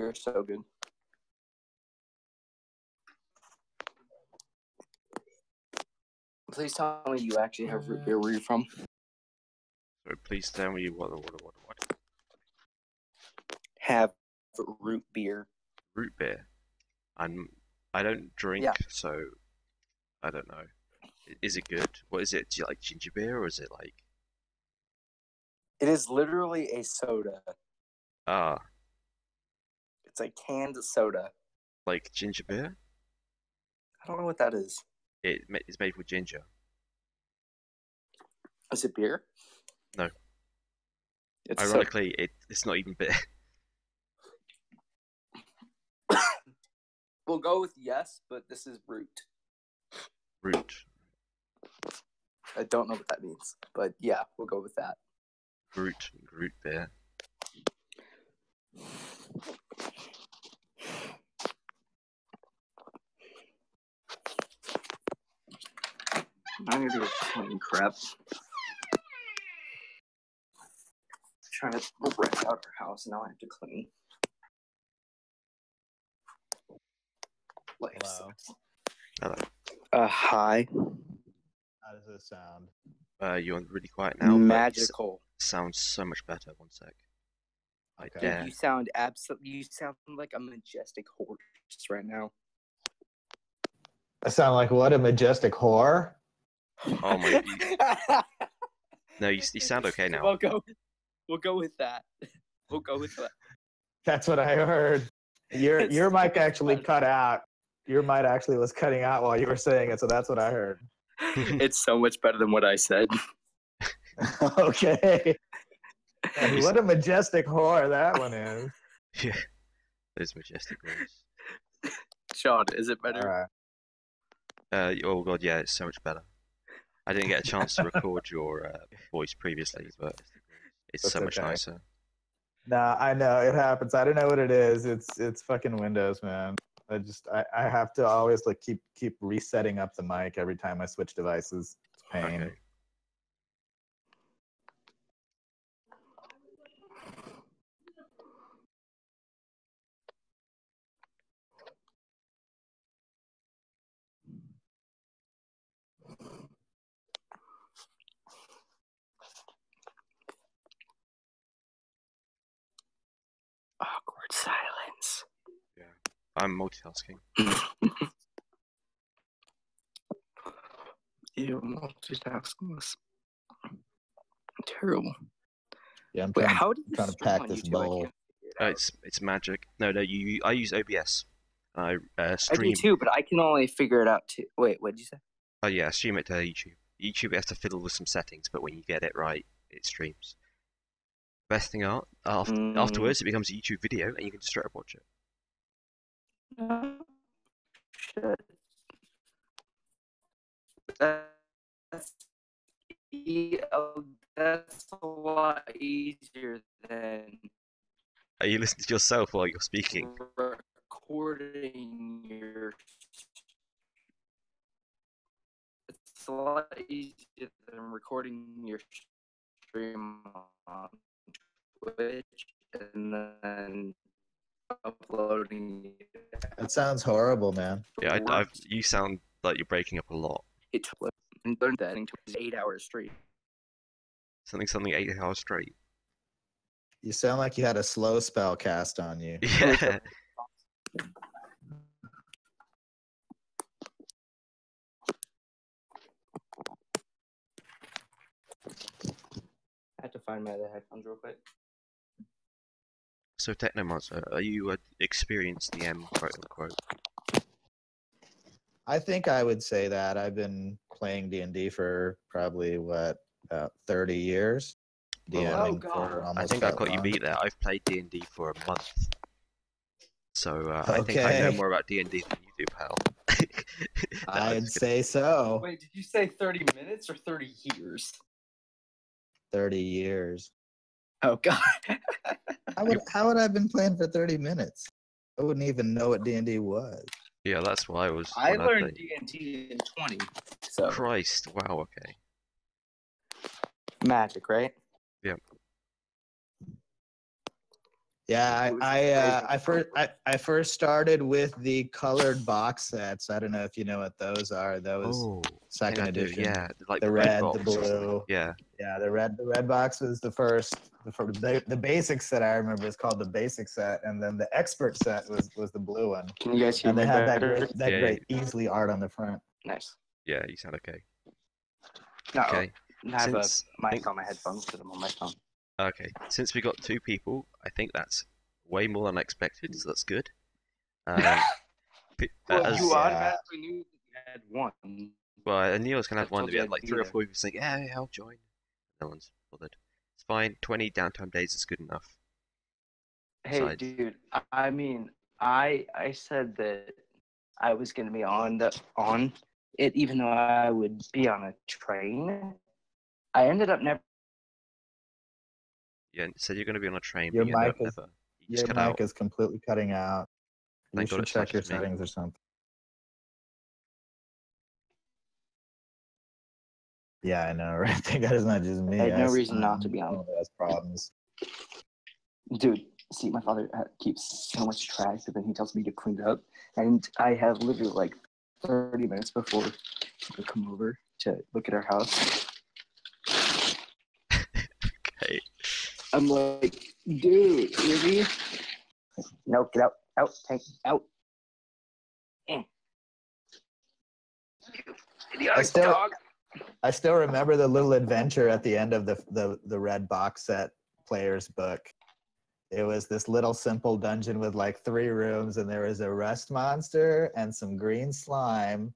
beer is so good. Please tell me you actually have root beer. Where you're from? So please tell me what? Have root beer. Root beer. I don't drink, so I don't know. Is it good? What is it? Do you like ginger beer, or is it like? It is literally a soda. Ah. It's a canned soda. Like ginger beer? I don't know what that is. It's made with ginger. Is it beer? No. It's ironically, it's not even beer. We'll go with yes, but this is root. Root. I don't know what that means, but yeah, we'll go with that. Root beer. I'm gonna do a clean crap. Trying to rent out our house, now I have to clean. Life sucks. Hello. Hi. How does this sound? You're really quiet now. Magical. Sounds so much better. One sec. Okay. Dude, you sound like a majestic horse right now. I sound like what? A majestic whore? Oh my! No, you sound okay now. We'll go with that. We'll go with that. That's what I heard. Your mic actually cut out. Your mic actually was cutting out while you were saying it, so that's what I heard. It's so much better than what I said. Okay. And what a majestic whore that one is. Yeah, those majestic ones. Sean, is it better? All right. Oh god, yeah, it's so much better. I didn't get a chance to record your voice previously, but it's That's so much okay. nicer. Nah, I know it happens. I don't know what it is. It's fucking Windows, man. I have to always like keep resetting up the mic every time I switch devices. It's pain. Okay. Awkward silence. Yeah, I'm multitasking. Ew, multitasking was terrible. Yeah, I'm Wait, trying, how do you trying to stream pack on this YouTube? bowl. I can't figure it out. It's magic. No, I use OBS. I I stream. do too, but I can only figure it out too. Wait, what did you say? Oh yeah, I stream it to YouTube. YouTube has to fiddle with some settings, but when you get it right, it streams. Best thing afterwards, it becomes a YouTube video, and you can just straight up watch it. Shit. That's a lot easier than Are you listening to yourself while you're speaking? recording your. It's a lot easier than recording your stream on Twitch and then uploading it. That sounds horrible, man. Yeah, you sound like you're breaking up a lot. It took and learned that into 8 hours straight. Something 8 hours straight. You sound like you had a slow spell cast on you. Yeah. I had to find my other headphones real quick. So Technomancer, are you experienced DM, quote unquote? I think I would say that. I've been playing D&D for probably, about 30 years. DMing for almost I think I that got you long. beat there. I've played D&D for a month. So I think I know more about D&D than you do, pal. I'd say so. Wait, did you say 30 minutes or 30 years? 30 years. Oh, God. How would I have been playing for 30 minutes? I wouldn't even know what D&D was. Yeah, that's why I was. I learned D&D in 20. So. Christ, wow, okay. Magic, right? Yeah. Yeah, I first started with the colored box sets. I don't know if you know what those are. Those Oh, I second think I do. edition. Yeah, like The red red, the box or something. blue. Yeah. Yeah, the red box was the first. The basic set I remember is called the basic set, and then the expert set was the blue one. Can you guys hear And me they had better? that Yeah, great Easily art on the front. Nice. Yeah, you sound okay. No, Okay. I have Since a mic on my headphones because I'm on my phone. Okay, since we got 2 people, I think that's way more than I expected, so that's good. Well, As, you automatically knew that you had one. well, I knew I was gonna have I one. told We you had I'd like be 3 or there. 4 people saying, "Yeah, I'll join." No one's bothered. It's fine. 20 downtime days is good enough. Hey, Besides- dude. I mean, I said that I was gonna be on it, even though I would be on a train. I ended up never. Yeah, said you're gonna be on a train, Your but you ended mic up is never. You your just cut mic out. is completely cutting out. You Thank God should it's check not your just me. settings or something. Yeah, I know, right? Thank God it's not just me. I had no guys. reason not to be on. That's problems. Dude, see, my father keeps so much trash, but then he tells me to clean it up, and I have literally like 30 minutes before people come over to look at our house. Okay. I'm like, dude, really? No, get out, tank, out. I still remember the little adventure at the end of the red box set player's book. It was this little simple dungeon with like 3 rooms, and there was a rust monster and some green slime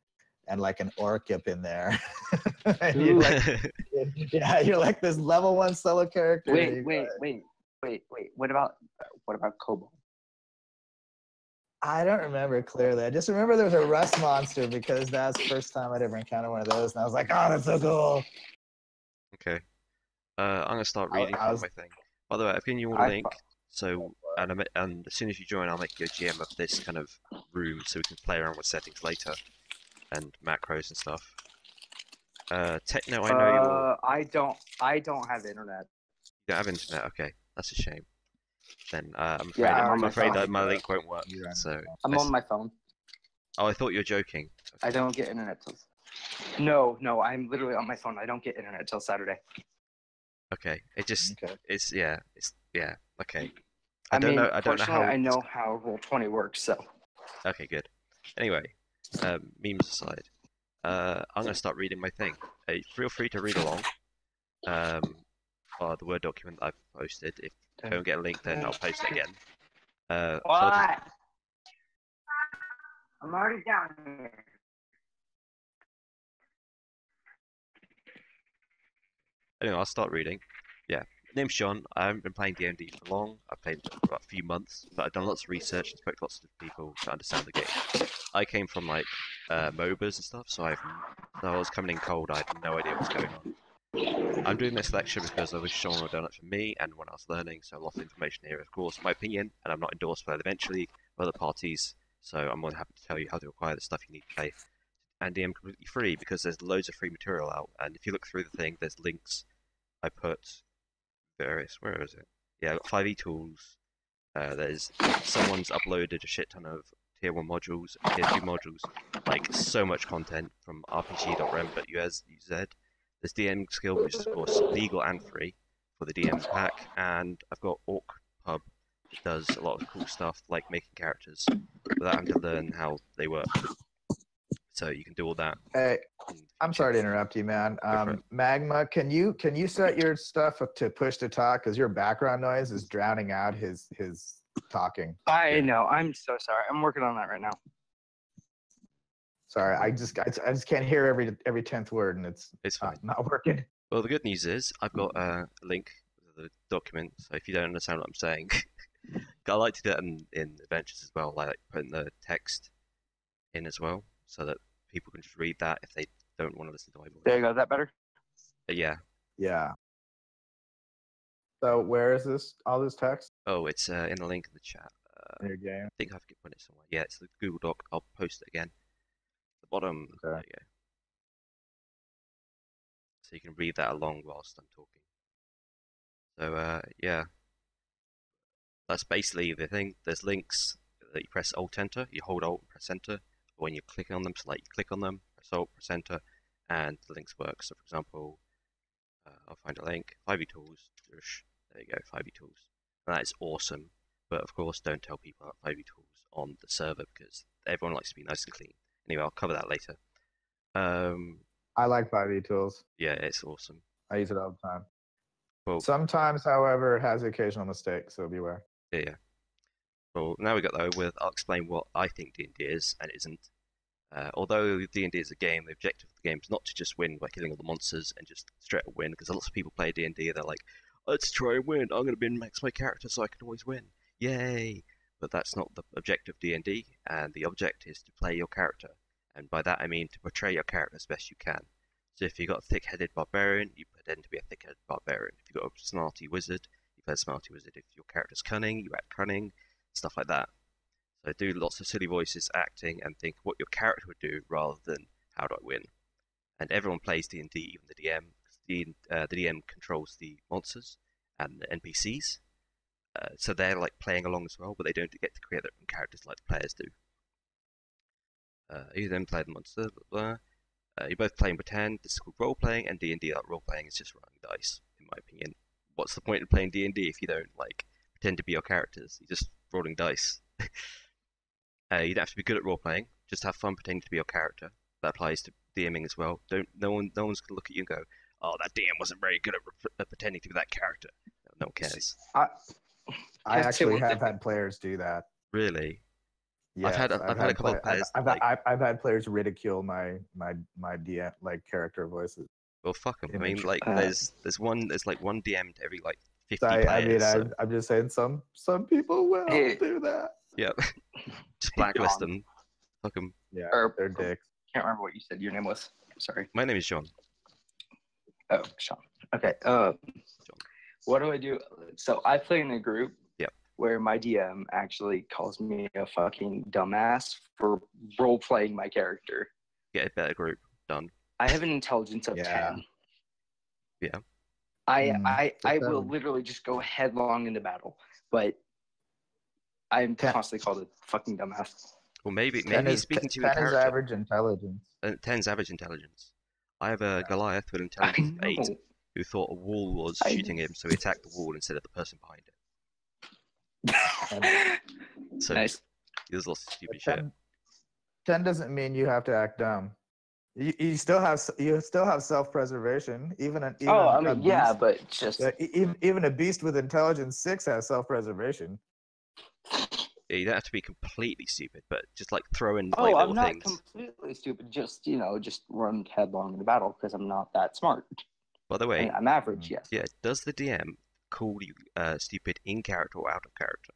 and like an orchip in there. And you're like this level 1 solo character. Wait. What about Kobold? I don't remember clearly. I just remember there was a rust monster because that's the first time I'd ever encountered one of those, and I was like, "Oh, that's so cool!" Okay. I'm gonna start reading from my thing. By the way, I've given you all a link. So, and as soon as you join, I'll make you a GM of this kind of room, so we can play around with settings later and macros and stuff. Techno, I know you're. I don't have internet. You don't have internet. Okay, that's a shame. Then I'm afraid Yeah, I'm afraid phone. that my link won't work. Yeah. So I'm on my phone. Oh, I thought you were joking. I don't get internet till. No, I'm literally on my phone. I don't get internet till Saturday. Okay, it's okay. I don't mean, know. I don't know how. I know how Roll20 works, so. Okay, good. Anyway, memes aside, I'm gonna start reading my thing. Feel free to read along. Or the Word document that I've posted. If I don't get a link, then I'll post it again. What? I'm already down here. Anyway, I'll start reading. Yeah, name's John. I haven't been playing D&D for long. I've played for about a few months, but I've done lots of research and spoke to lots of people to understand the game. I came from like MOBAs and stuff, so I was coming in cold. I had no idea what was going on. I'm doing this lecture because I was Sean would done it for me and when I was learning, so a lot of information here, of course, my opinion, and I'm not endorsed by eventually other parties, so I'm more than happy to tell you how to acquire the stuff you need to play. And DM completely free because there's loads of free material out, and if you look through the thing, there's links. I put various, where is it? Yeah, I've got 5e tools. There's someone's uploaded a shit ton of tier 1 modules, tier 2 modules, like so much content from rpg.rem.uz. There's DM skill, which is of course legal and free for the DM pack, and I've got Orc Pub, which does a lot of cool stuff like making characters without having to learn how they work. So you can do all that. Hey, I'm sorry to interrupt you, man. Magma, can you set your stuff up to push to talk because your background noise is drowning out his talking. I know. I'm so sorry. I'm working on that right now. Sorry, I just can't hear every 10th word, and it's fine. Not working. Well, the good news is I've got a link to the document, so if you don't understand what I'm saying, I like to do that in adventures as well, like putting the text in as well, so that people can just read that if they don't want to listen to my voice. There you go. Is that better? Yeah. Yeah. So where is all this text? Oh, it's in the link in the chat. In your game? I think I've put it somewhere. Yeah, it's the Google Doc. I'll post it again. The bottom. Okay. There you go. So you can read that along whilst I'm talking. So yeah. That's basically the thing. There's links that you press Alt Enter, you hold Alt and press Enter. When you're clicking on them, so like you click on them, press Alt, press Enter, and the links work. So for example, I'll find a link, 5e Tools, there you go, 5e Tools. And that is awesome, but of course don't tell people about 5e Tools on the server because everyone likes to be nice and clean. Anyway, I'll cover that later. I like 5e tools. Yeah, it's awesome. I use it all the time. Well, Sometimes, however, it has occasional mistakes, so beware. yeah. Well, now we got though with I'll explain what I think D&D is and isn't. Although D&D is a game, the objective of the game is not to just win by killing all the monsters and just straight up win. Because lots of people play D&D, they're like, "Let's try and win. I'm going to min-max my character so I can always win. Yay!" But that's not the objective of D&D, and the object is to play your character. And by that I mean to portray your character as best you can. So if you've got a thick-headed barbarian, you pretend to be a thick-headed barbarian. If you've got a smarty wizard, you play a smarty wizard. If your character's cunning, you act cunning, stuff like that. So do lots of silly voices, acting, and think what your character would do rather than how do I win. And everyone plays D&D, even the DM. The DM controls the monsters and the NPCs. So they're like playing along as well, but they don't get to create their own characters like the players do. You then play the monster, blah, blah. You both play and pretend. This is called role playing, and D&D like role playing is just rolling dice, in my opinion. What's the point of playing D&D if you don't like pretend to be your characters? You're just rolling dice. You don't have to be good at role playing. Just have fun pretending to be your character. That applies to DMing as well. No one's gonna look at you and go, "Oh, that DM wasn't very good at pretending to be that character." No one cares. I Have to say actually one have thing. had players do that. Really? Yes, I've had a couple of players that, like, I've had players ridicule my DM like character voices. well, fuck them. I mean, Image. like, there's like one DM to every like 50 So I mean, players. So, I'm just saying some people will Hey. do that. yeah, just blacklist John. them. Fuck them. Yeah, Or- they're dicks. Can't remember what you said your name was. Sorry. My name is John. Oh, Sean. Okay. What do I do? So I play in a group. Yep. Where my DM actually calls me a fucking dumbass for role playing my character. Get a better group done. I have an intelligence of Yeah. 10. Yeah. I That's will seven. literally just go headlong into battle, but I'm Ten- constantly called a fucking dumbass. Well, maybe 10 is, speaking to you in 10 is character. average intelligence. 10's average intelligence. I have a Yeah. Goliath with I intelligence of 8 know. who thought a wall was I- shooting him, so he attacked the wall instead of the person behind it. So Nice. there's lots of stupid shit. 10 doesn't mean you have to act dumb. You still have self-preservation. Even a Yeah, beast, but just even a beast with intelligence 6 has self-preservation. Yeah, you don't have to be completely stupid, but just like throw in like I'm little not things. completely stupid. Just just run headlong into battle because I'm not that smart. By the I way, mean, I'm average, yes. yeah, does the DM call you stupid in character or out of character?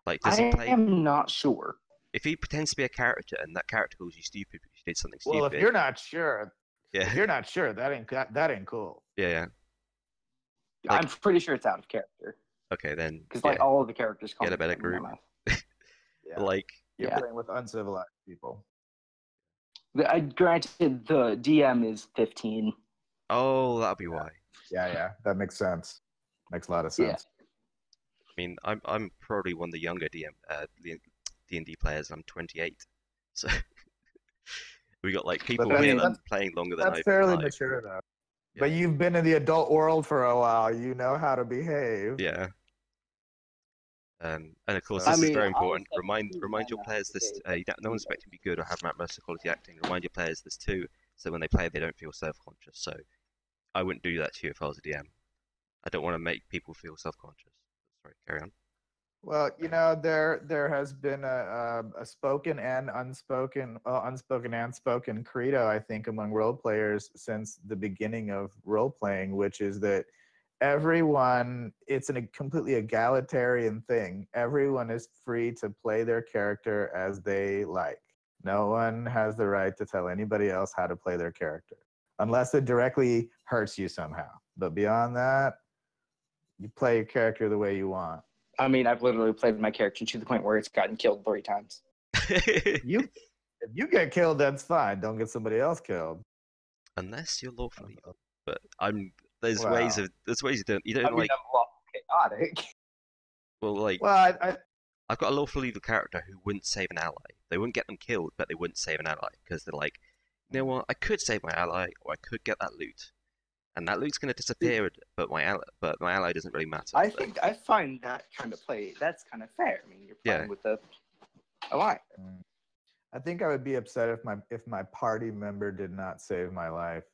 Like, does I he play? am not sure. If he pretends to be a character and that character calls you stupid because you did something stupid, Well, if you're not sure, yeah, that ain't cool. yeah. Like- I'm pretty sure it's out of character Okay, then because yeah, like all of the characters call Get a me better something in group. my mouth. Yeah. like You're Yeah. playing with uncivilized people. Granted, the DM is 15. oh, that'll be why. Yeah, that makes sense. Makes a lot of Yeah. sense. I mean, I'm probably one of the younger D&D players. I'm 28, so we got like people I here mean, that are playing longer than That's I've fairly been alive. mature though. Yeah. But you've been in the adult world for a while. You know how to behave. Yeah. And of course, So- this I is mean, very I important. was Remind like, your yeah, players this. okay, No one's expecting to be good or have master quality acting. Remind your players this too, so when they play, they don't feel self-conscious. So I wouldn't do that to you if I was a DM. I don't want to make people feel self-conscious. Sorry, carry on. Well, there has been a spoken and unspoken, unspoken and spoken credo, I think, among role players since the beginning of role playing, which is that it's a completely egalitarian thing. Everyone is free to play their character as they like. No one has the right to tell anybody else how to play their character, unless it directly hurts you somehow. But beyond that, you play your character the way you want. I mean, I've literally played my character to the point where it's gotten killed 3 times. If you get killed, that's fine. Don't get somebody else killed. Unless you're lawful evil. But there's Wow. ways you don't I mean, like. I'm lawful chaotic. Well, like Well, I've got a lawful evil character who wouldn't save an ally. They wouldn't get them killed, but they wouldn't save an ally because they're like, you know what? I could save my ally, or I could get that loot, and that loot's going to disappear. But my ally doesn't really matter. I think I find that kind of play that's kind of fair. I mean, you're playing Yeah. with the alliance. I think I would be upset if my party member did not save my life.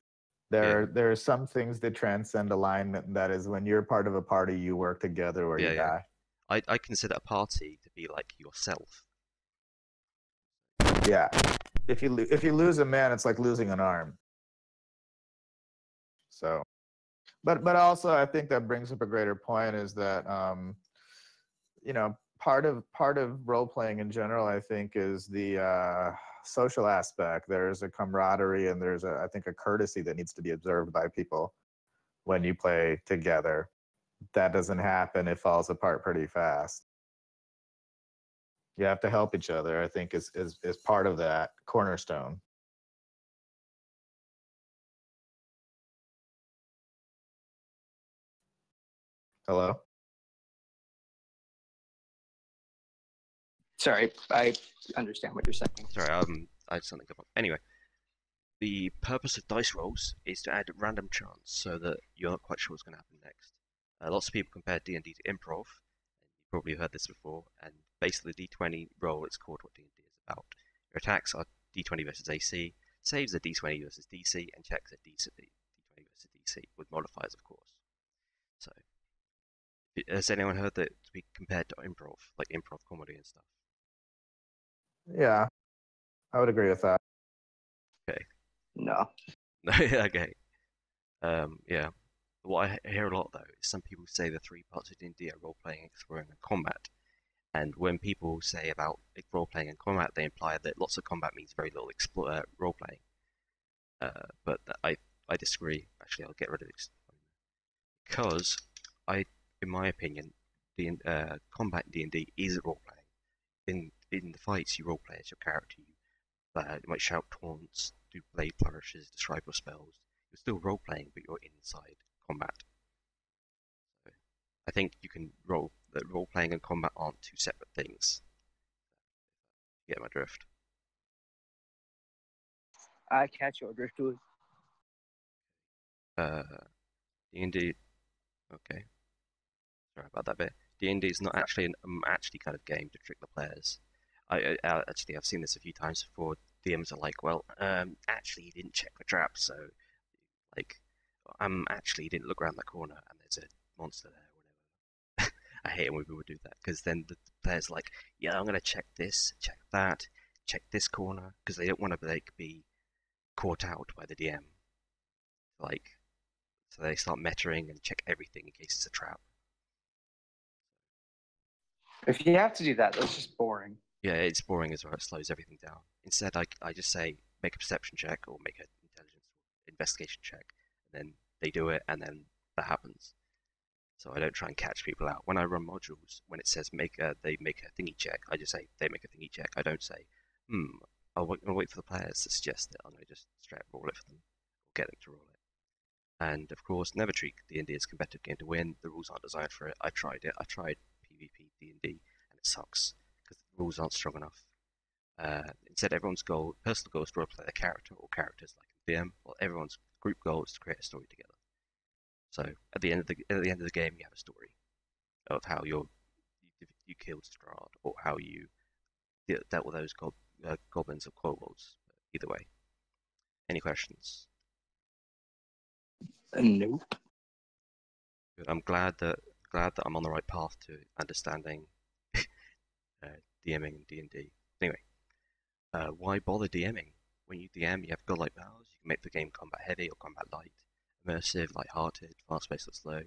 Yeah. There are some things that transcend alignment. And that is when you're part of a party, you work together or Yeah, you yeah. die. I consider a party to be like yourself. Yeah. If you lose a man, it's like losing an arm. So, but also I think that brings up a greater point is that you know, part of role playing in general, I think, is the social aspect. There's a camaraderie and there's I think a courtesy that needs to be observed by people when you play together. That doesn't happen. It falls apart pretty fast. You have to help each other, I think, is part of that cornerstone. Hello? Sorry, I understand what you're saying. Sorry, I had something come up. Anyway, the purpose of dice rolls is to add random chance so that you're not quite sure what's going to happen next. Lots of people compare D&D to improv, and you've probably heard this before, and basically the D20 roll, it's called what D&D is about. Your attacks are D20 versus AC, saves are D20 versus DC, and checks are D20 versus DC, with modifiers, of course. So, has anyone heard that to be compared to improv, like improv comedy and stuff? Yeah, I would agree with that. Okay. No. Okay. Yeah. What I hear a lot though is some people say the three parts of D&D are role playing, exploring, and combat. And when people say about role playing and combat, they imply that lots of combat means very little role playing. But I disagree. Actually, I'll get rid of this because in my opinion, the combat in D&D is role playing. In the fights, you role play as your character. You might shout taunts, do blade flourishes, describe your spells. You're still role playing, but you're inside combat. So I think you can that role playing and combat aren't two separate things. You get my drift. I catch your drift to it. D&D. Okay, sorry about that bit. D&D is not actually an actually kind of game to trick the players. Actually, I've seen this a few times before. DMs are like, well, actually, you didn't check the trap, so like, actually, you didn't look around that corner, and there's a monster there, or whatever. I hate it when people do that because then the players are like, yeah, I'm gonna check this, check that, check this corner, because they don't want to like be caught out by the DM. Like, so they start metaing and check everything in case it's a trap. If you have to do that, that's just boring. Yeah, it's boring as well. It slows everything down. Instead, I just say make a perception check or make an intelligence or investigation check, and then they do it, and then that happens. So I don't try and catch people out. When I run modules, when it says they make a thingy check, I just say they make a thingy check. I don't say, I'll wait for the players to suggest it. I'm going to just straight up roll it for them, or get them to roll it. And of course, never treat D&D as a competitive game to win. The rules aren't designed for it. I tried it. I tried PvP D&D, and it sucks because the rules aren't strong enough. Instead, everyone's personal goal is to roleplay their character or characters like in VM. Well, everyone's group goal is to create a story together. So at the end of the game, you have a story of how you killed Strahd or how you dealt with those goblins or kobolds. Either way. Any questions? Nope. Good. I'm glad that I'm on the right path to understanding DMing and D&D. Anyway, why bother DMing? When you DM, you have godlike powers. You can make the game combat heavy or combat light, immersive, light-hearted, fast-paced or slow.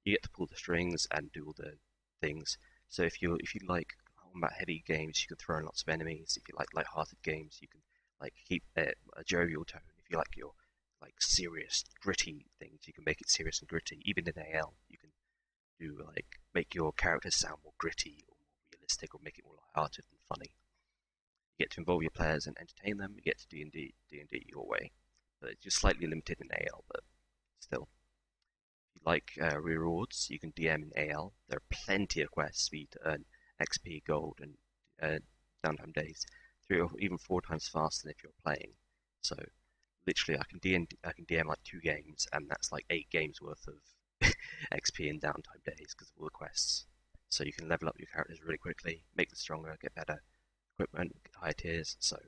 You get to pull the strings and do all the things. So if you like combat heavy games, you can throw in lots of enemies. If you like light-hearted games, you can like keep a jovial tone. If you like your like serious, gritty things, you can make it serious and gritty. Even in AL, you can do like make your characters sound more gritty or more realistic, or make it more light-hearted and funny. You get to involve your players and entertain them. You get to D&D your way. But it's just slightly limited in AL, but still. you like rewards, you can DM in AL. There are plenty of quests for you to earn XP, gold, and downtime days, 3 or even 4 times faster than if you're playing. So literally, I can DM like 2 games, and that's like 8 games worth of XP and downtime days because of all the quests. So you can level up your characters really quickly, make them stronger, get better equipment, higher tiers. So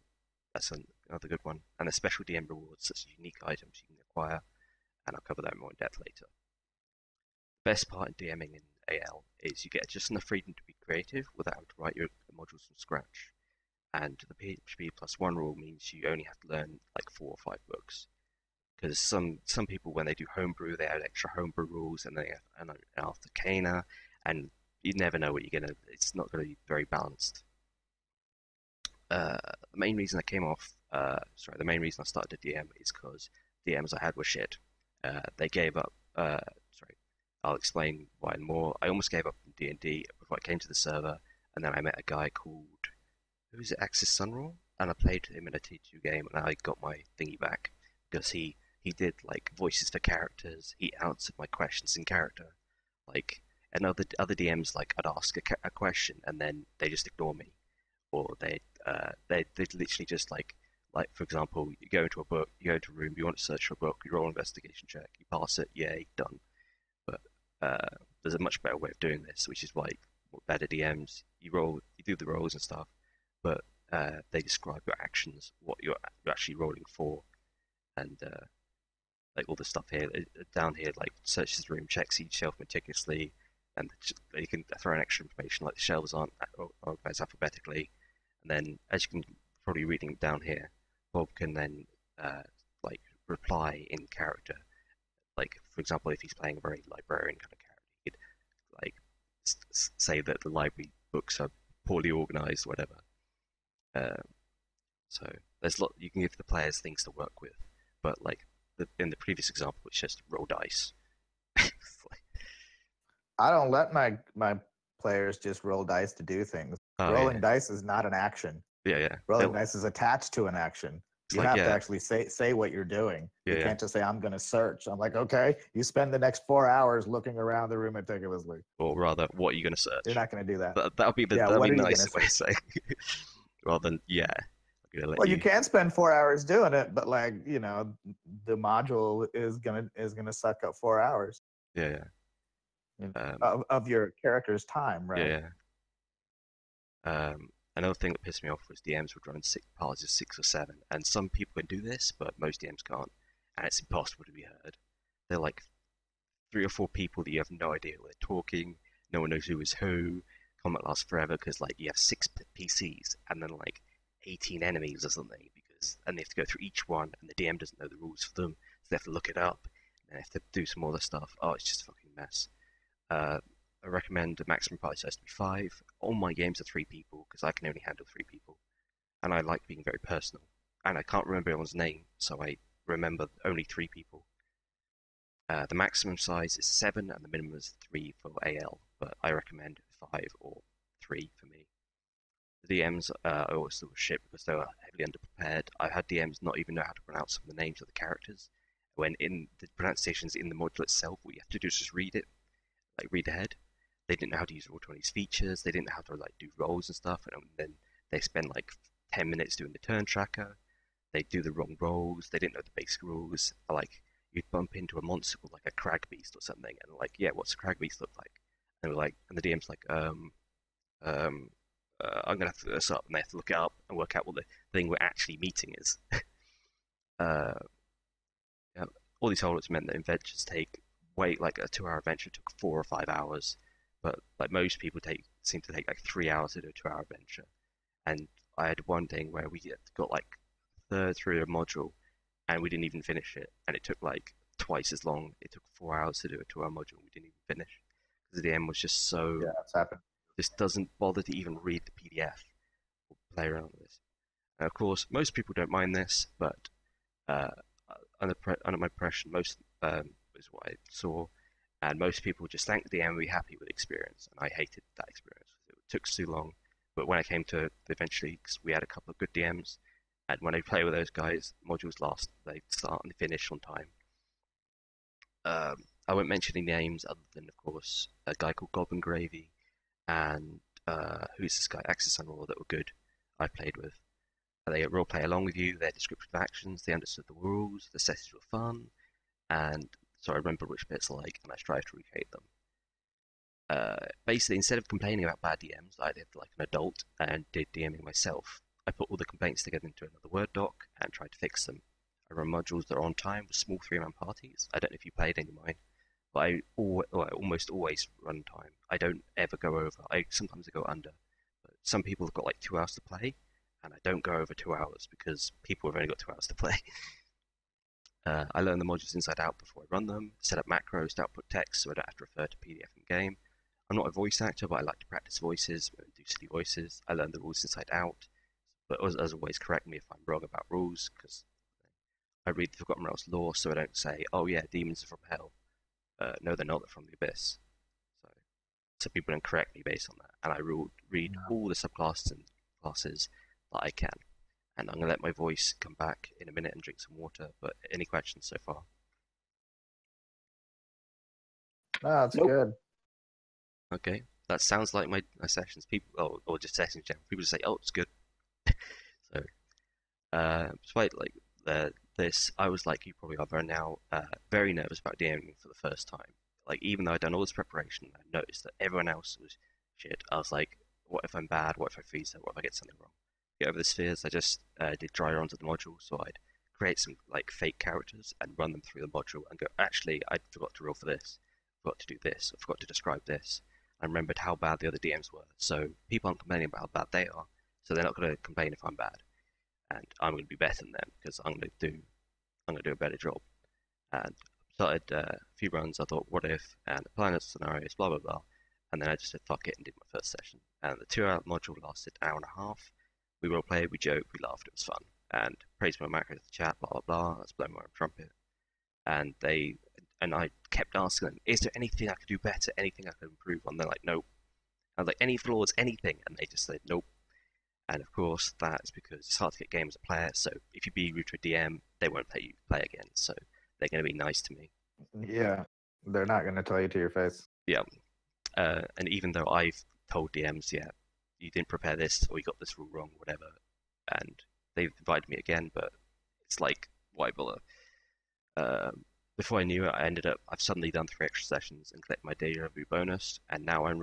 that's another good one. And there's special DM rewards, such as unique items you can acquire, and I'll cover that more in depth later. The best part in DMing in AL is you get just enough freedom to be creative without having to write your modules from scratch. And the PHP plus 1 rule means you only have to learn like 4 or 5 books. Because some people, when they do homebrew, they add extra homebrew rules, and they have an Arcana, and you never know what you're gonna. It's not gonna be very balanced. The main reason I came off, the main reason I started to DM is because DMs I had were shit. They gave up. I'll explain why more. I almost gave up in D&D before I came to the server, and then I met a guy called, who's it, Axis Sunroar, and I played him in a T2 game, and I got my thingy back because he did like voices for characters. He answered my questions in character, like, and other DMs, like, I'd ask a question and then they just ignore me, or they literally just like for example, you go into a book, you go into a room, you want to search for a book, you roll an investigation check, you pass it, yay, done. But there's a much better way of doing this, which is why better DMs, you do the rolls and stuff, but they describe your actions, what you're actually rolling for, and like all the stuff here down here, like searches the room, checks each shelf meticulously, and you can throw in extra information like the shelves aren't organized alphabetically, and then as you can probably reading down here, Bob can then like reply in character. Like, for example, if he's playing a very librarian kind of character, he could like say that the library books are poorly organized, whatever. So there's you can give the players things to work with, but like in the previous example, it's just roll dice. I don't let my players just roll dice to do things. Rolling dice is not an action. Yeah. Rolling dice is attached to an action. You have to actually say what you're doing. You can't just say, I'm going to search. I'm like, okay, you spend the next 4 hours looking around the room meticulously. Or rather, what are you going to search? You're not going to do that. That'll be the nice way of saying. Rather than, well, you can spend 4 hours doing it, but like, you know, the module is gonna suck up 4 hours. Yeah. Of your character's time, right? Yeah. Another thing that pissed me off was DMs would run parties of 6 or 7, and some people can do this, but most DMs can't, and it's impossible to be heard. They're like 3 or 4 people that you have no idea who they're talking, no one knows who is who, combat lasts forever because like you have 6 PCs and then like 18 enemies or something, and they have to go through each one, and the DM doesn't know the rules for them, so they have to look it up, and they have to do some other stuff. Oh, it's just a fucking mess. I recommend the maximum party size to be 5. All my games are 3 people because I can only handle 3 people, and I like being very personal. And I can't remember everyone's name, so I remember only 3 people. The maximum size is 7, and the minimum is 3 for AL, but I recommend 5 or 3 for me. The DMs are always still shit because they were heavily underprepared. I've had DMs not even know how to pronounce some of the names of the characters, when in the pronunciations in the module itself, what you have to do is just read it, like read ahead. They didn't know how to use Roll20's features, they didn't know how to like do rolls and stuff, and then they spend like 10 minutes doing the turn tracker, they do the wrong rolls, they didn't know the basic rules, like you'd bump into a monster called like a crag beast or something, and like, yeah, what's a crag beast look like? And like, and the DM's like, I'm gonna have to look this up, and they have to look it up and work out what the thing we're actually meeting is. All these holdups meant that adventures take like a 2-hour adventure took 4 or 5 hours, but like most people seem to take like 3 hours to do a 2-hour adventure. And I had one thing where we got like third through a module, and we didn't even finish it, and it took like twice as long. It took 4 hours to do a 2-hour module, and we didn't even finish because the DM was just so. Yeah, that's happened. Just doesn't bother to even read the PDF or play around with this. And of course, most people don't mind this, but under my impression, most is what I saw, and most people just thank the DM and be happy with the experience, and I hated that experience. It took too long, but when I came to eventually, we had a couple of good DMs, and when I play with those guys, modules last, they start and they finish on time. I won't mention any names other than, of course, a guy called Goblin Gravy and who's this guy, Axis and Raw, that were good. I played with. They role play along with you. Their descriptive actions. They understood the rules. The settings were fun, and so I remember which bits I like, and I strive to recreate them. Basically, instead of complaining about bad DMs, I did like an adult and did DMing myself. I put all the complaints together into another Word doc and tried to fix them. I run modules that are on time with small 3-man parties. I don't know if you played any of mine, but I almost always run time. I don't ever go over. Sometimes I go under. But some people have got like 2 hours to play, and I don't go over 2 hours because people have only got 2 hours to play. I learn the modules inside out before I run them, set up macros to output text so I don't have to refer to PDF in game. I'm not a voice actor, but I like to practice voices and do silly voices. I learn the rules inside out, but as always, correct me if I'm wrong about rules, because I read the Forgotten Realms lore, so I don't say, oh yeah, demons are from hell. No, they're not, they're from the abyss. So people don't correct me based on that, and I read all the subclasses and classes that I can. And I'm going to let my voice come back in a minute and drink some water, but any questions so far? No, that's good. Okay, that sounds like my sessions. People, or just sessions in general, people just say, "Oh, it's good." So, despite like this, I was like you probably are very now, very nervous about DMing for the first time. Like even though I'd done all this preparation, I noticed that everyone else was shit. I was like, "What if I'm bad? What if I freeze it? What if I get something wrong?" Get over this fears. I just did dry runs of the module, so I'd create some like fake characters and run them through the module and go, "Actually, I forgot to roll for this. I forgot to do this. I forgot to describe this." I remembered how bad the other DMs were. So people aren't complaining about how bad they are, so they're not going to complain if I'm bad, and I'm going to be better than them because I'm going to do a better job. And started a few runs. I thought, what if, and applying the scenarios, blah blah blah, and then I just said fuck it and did my first session. And the 2-hour module lasted an hour and a half. We role played, we joked, we laughed. It was fun, and praised my macros in the chat, blah blah blah. Let's blow my own trumpet. And I kept asking them, is there anything I could do better, anything I could improve on? They're like, nope. I was like, any flaws, anything? And they just said, nope. And of course, that is because it's hard to get game as a player, so if you be rude to a DM, they won't let you play again, so they're going to be nice to me. Yeah, they're not going to tell you to your face. Yeah. And even though I've told DMs, yeah, you didn't prepare this, or you got this rule wrong, whatever, and they've invited me again, but it's like, why bother? Before I knew it, I've suddenly done 3 extra sessions and collected my deja vu bonus, and now I'm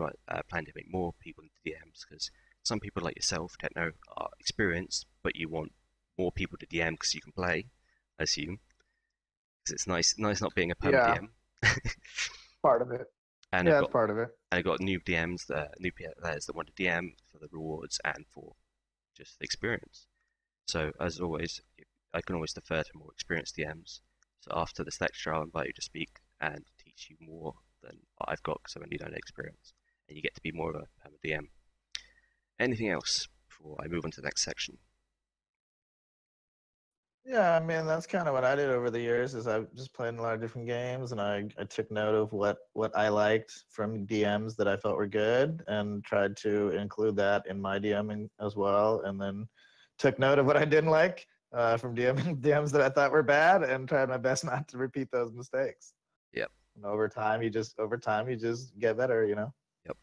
planning to make more people into DMs, because some people like yourself, Techno, are experienced, but you want more people to DM because you can play, I assume. Because it's nice not being a perma DM. Part of it. And that's part of it. And I got new DMs, new players that want to DM for the rewards and for just the experience. So as always, I can always defer to more experienced DMs. So after this lecture, I'll invite you to speak and teach you more than what I've got because I've only done experience, and you get to be more of a perma DM. Anything else before I move on to the next section? Yeah, I mean that's kind of what I did over the years. Is I just played in a lot of different games, and I took note of what I liked from DMs that I felt were good, and tried to include that in my DMing as well. And then took note of what I didn't like from DMs that I thought were bad, and tried my best not to repeat those mistakes. Yep. And over time, you just get better, you know. Yep.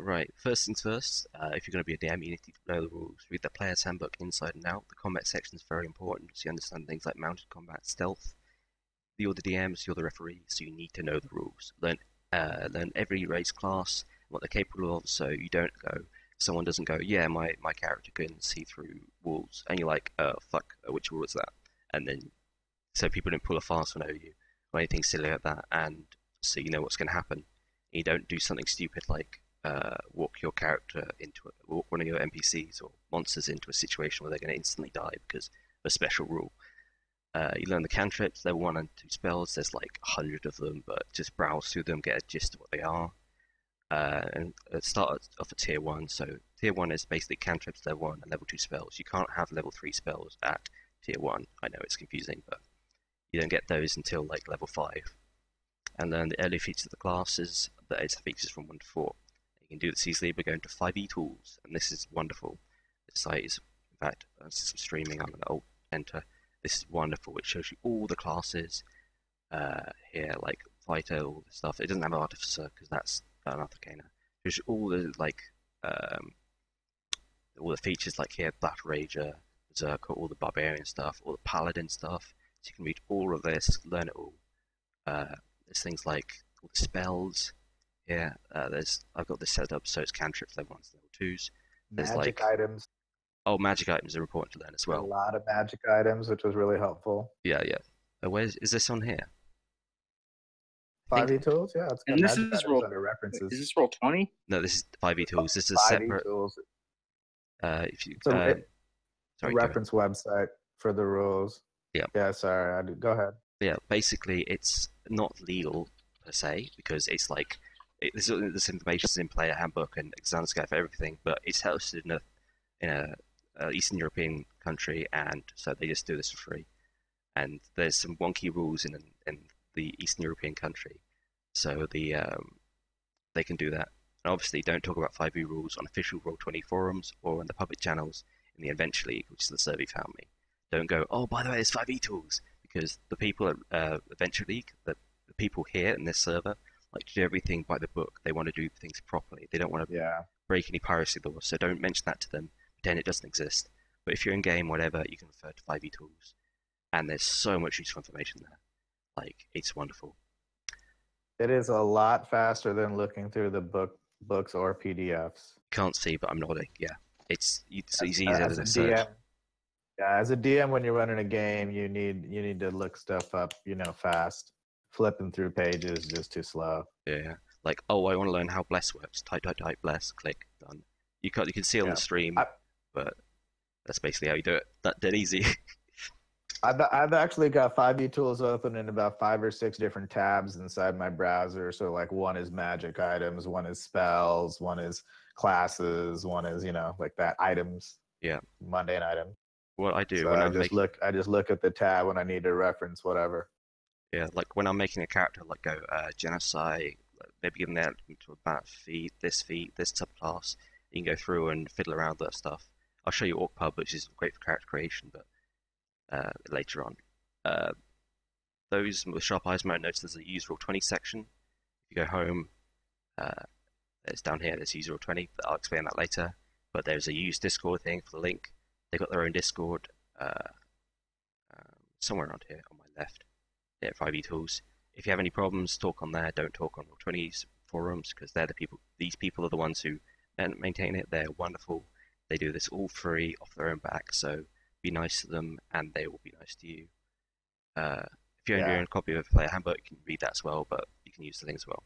Right. First things first. If you're going to be a DM, you need to know the rules. Read the player's handbook inside and out. The combat section is very important, so you understand things like mounted combat, stealth. You're the DM, so you're the referee, so you need to know the rules. Learn every race class, what they're capable of, so you don't go. Someone doesn't go, yeah, my character can see through walls, and you're like, fuck, which wall is that? And then, so people don't pull a fast one over you, or anything silly like that, and so you know what's going to happen. And you don't do something stupid like walk one of your NPCs or monsters into a situation where they're going to instantly die because of a special rule. You learn the cantrips, level 1 and 2 spells, there's like 100 of them, but just browse through them, get a gist of what they are. And start off at tier 1, so tier 1 is basically cantrips, level 1 and level 2 spells. You can't have level 3 spells at tier 1, I know it's confusing, but you don't get those until like level 5. And then the early features of the classes, that is features from 1 to 4. You can do this easily by going to 5e tools, and this is wonderful. This site is, in fact, since I'm streaming, I'm going to enter. This is wonderful. It shows you all the classes, here, like fighter, all this stuff. It doesn't have artificer because that's an arcana. There's all the like um, all the features like here, battle rager, berserker, all the barbarian stuff, all the paladin stuff. So you can read all of this, learn it all. There's things like all the spells. Yeah, I've got this set up so it's cantrips level 1s, level 2s. There's Magic like items. magic items are important to learn as A well. lot of magic items, which was really helpful. Yeah, yeah. Is this on here? 5e tools, yeah, it's got And this magic is items roll. under references. Is this roll 20? No, this is 5e tools. This is 5e separate. tools. If you It's a, sorry, a go ahead. reference website for the rules. Yeah. Yeah, sorry. Go ahead. Yeah, basically it's not legal per se because it's like this information is in player handbook and exam guide for everything, but it's hosted in a Eastern European country, and so they just do this for free. And there's some wonky rules in the Eastern European country, so they can do that. And obviously, don't talk about 5e rules on official Roll20 forums or on the public channels in the Adventure League, which is the server you found me. Don't go, oh, by the way, there's 5e tools, because the people at Adventure League, the people here in this server, like to do everything by the book. They want to do things properly. They don't want to break any piracy laws, so don't mention that to them. Pretend it doesn't exist. But if you're in game, whatever, you can refer to 5e tools, and there's so much useful information there. Like, it's wonderful. It is a lot faster than looking through the books or PDFs. Can't see, but I'm nodding. Yeah, it's easier As than a a search. DM, yeah, as a DM, when you're running a game, you need to look stuff up, fast. Flipping through pages is just too slow. Yeah, like, oh, I want to learn how bless works. Type bless, click, done. You can see on the stream, but that's basically how you do it. That easy. I've actually got 5e tools open in about 5 or 6 different tabs inside my browser. So like one is magic items, one is spells, one is classes, one is like that items. Yeah. Mundane item. What I do So when I just look at the tab when I need to reference whatever. Yeah, like when I'm making a character, like go genocide, maybe giving that to about this subclass. You can go through and fiddle around with that stuff. I'll show you OrcPub, which is great for character creation, but later on. Those with sharp eyes might notice there's a use Roll20 section. If you go home, it's down here, there's use Roll20, but I'll explain that later. But there's a use Discord thing for the link. They've got their own Discord somewhere around here on my left. Yeah, 5e tools. If you have any problems, talk on there. Don't talk on Roll20's forums, because they're the people. These people are the ones who maintain it. They're wonderful. They do this all free off their own back. So be nice to them, and they will be nice to you. If you own your own copy of a player handbook, you can read that as well, but you can use the thing as well.